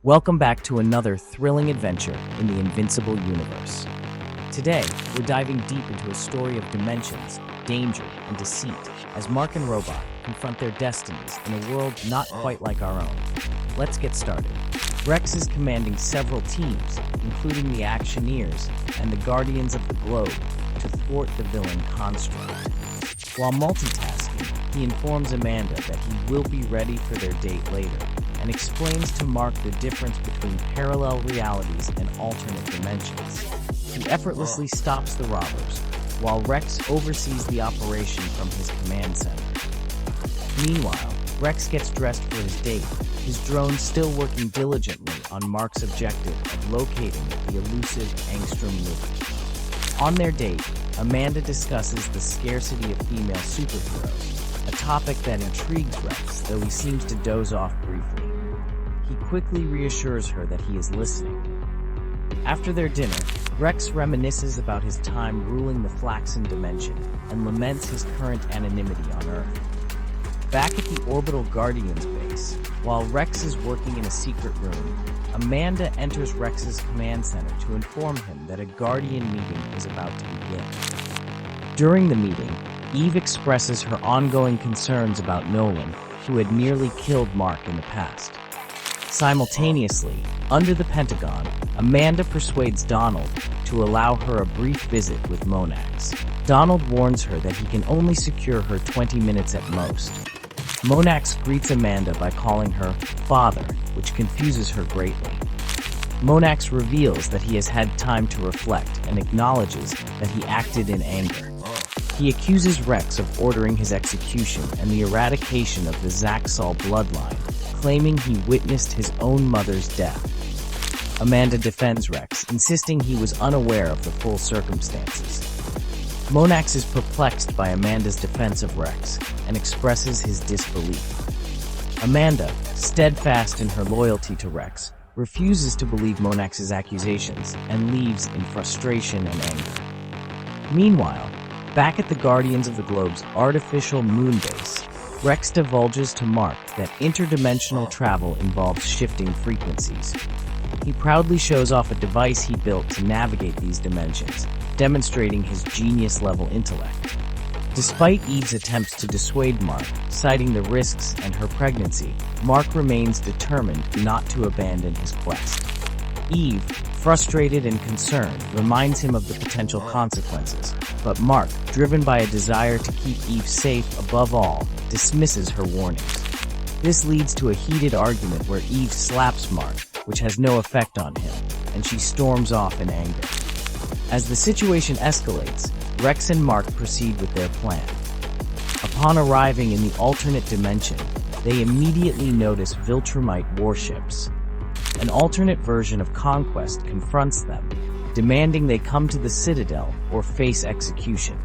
Welcome back to another thrilling adventure in the Invincible universe. Today, we're diving deep into a story of dimensions, danger, and deceit as Mark and Robot confront their destinies in a world not quite like our own. Let's get started. Rex is commanding several teams, including the Actioneers and the Guardians of the Globe, to thwart the villain Construct. While multitasking, he informs Amanda that he will be ready for their date later, and explains to Mark the difference between parallel realities and alternate dimensions. He effortlessly stops the robbers, while Rex oversees the operation from his command center. Meanwhile, Rex gets dressed for his date, his drone still working diligently on Mark's objective of locating the elusive Angstrom Livy. On their date, Amanda discusses the scarcity of female superheroes, a topic that intrigues Rex, though he seems to doze off briefly. He quickly reassures her that he is listening. After their dinner, Rex reminisces about his time ruling the Flaxan dimension and laments his current anonymity on Earth. Back at the Orbital Guardians base, while Rex is working in a secret room, Amanda enters Rex's command center to inform him that a Guardian meeting is about to begin. During the meeting, Eve expresses her ongoing concerns about Nolan, who had nearly killed Mark in the past. Simultaneously, under the Pentagon, Amanda persuades Donald to allow her a brief visit with Monax. Donald warns her that he can only secure her 20 minutes at most. Monax greets Amanda by calling her father, which confuses her greatly. Monax reveals that he has had time to reflect and acknowledges that he acted in anger. He accuses Rex of ordering his execution and the eradication of the Zaxxal bloodline, claiming he witnessed his own mother's death. Amanda defends Rex, insisting he was unaware of the full circumstances. Monax is perplexed by Amanda's defense of Rex and expresses his disbelief. Amanda, steadfast in her loyalty to Rex, refuses to believe Monax's accusations and leaves in frustration and anger. Meanwhile, back at the Guardians of the Globe's artificial moon base, Rex divulges to Mark that interdimensional travel involves shifting frequencies. He proudly shows off a device he built to navigate these dimensions, demonstrating his genius-level intellect. Despite Eve's attempts to dissuade Mark, citing the risks and her pregnancy, Mark remains determined not to abandon his quest. Eve, frustrated and concerned, reminds him of the potential consequences, but Mark, driven by a desire to keep Eve safe above all, dismisses her warnings. This leads to a heated argument where Eve slaps Mark, which has no effect on him, and she storms off in anger. As the situation escalates, Rex and Mark proceed with their plan. Upon arriving in the alternate dimension, they immediately notice Viltrumite warships. An alternate version of Conquest confronts them, demanding they come to the Citadel or face execution.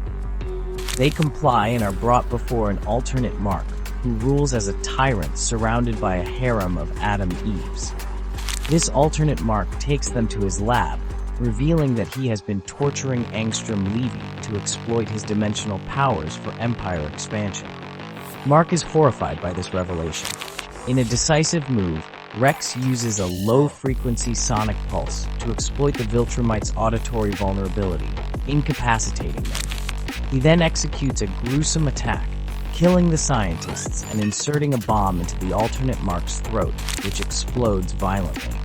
They comply and are brought before an alternate Mark, who rules as a tyrant surrounded by a harem of Adam Eves. This alternate Mark takes them to his lab, revealing that he has been torturing Angstrom Livy to exploit his dimensional powers for Empire expansion. Mark is horrified by this revelation. In a decisive move, Rex uses a low-frequency sonic pulse to exploit the Viltrumite's auditory vulnerability, incapacitating them. He then executes a gruesome attack, killing the scientists and inserting a bomb into the alternate Mark's throat, which explodes violently.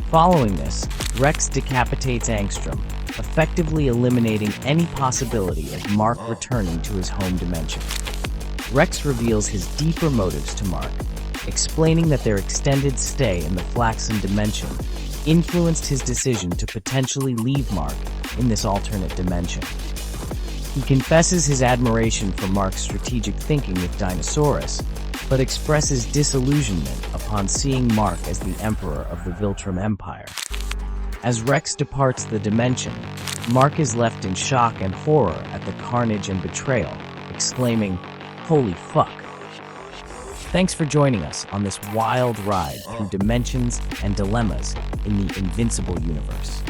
Following this, Rex decapitates Angstrom, effectively eliminating any possibility of Mark returning to his home dimension. Rex reveals his deeper motives to Mark, explaining that their extended stay in the Flaxan dimension influenced his decision to potentially leave Mark in this alternate dimension. He confesses his admiration for Mark's strategic thinking with Dinosaurus, but expresses disillusionment upon seeing Mark as the Emperor of the Viltrum Empire. As Rex departs the dimension, Mark is left in shock and horror at the carnage and betrayal, exclaiming, "Holy fuck." Thanks for joining us on this wild ride through dimensions and dilemmas in the Invincible universe.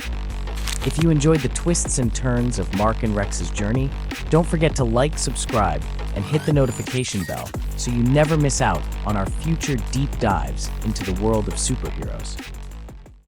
If you enjoyed the twists and turns of Mark and Rex's journey, don't forget to like, subscribe, and hit the notification bell so you never miss out on our future deep dives into the world of superheroes.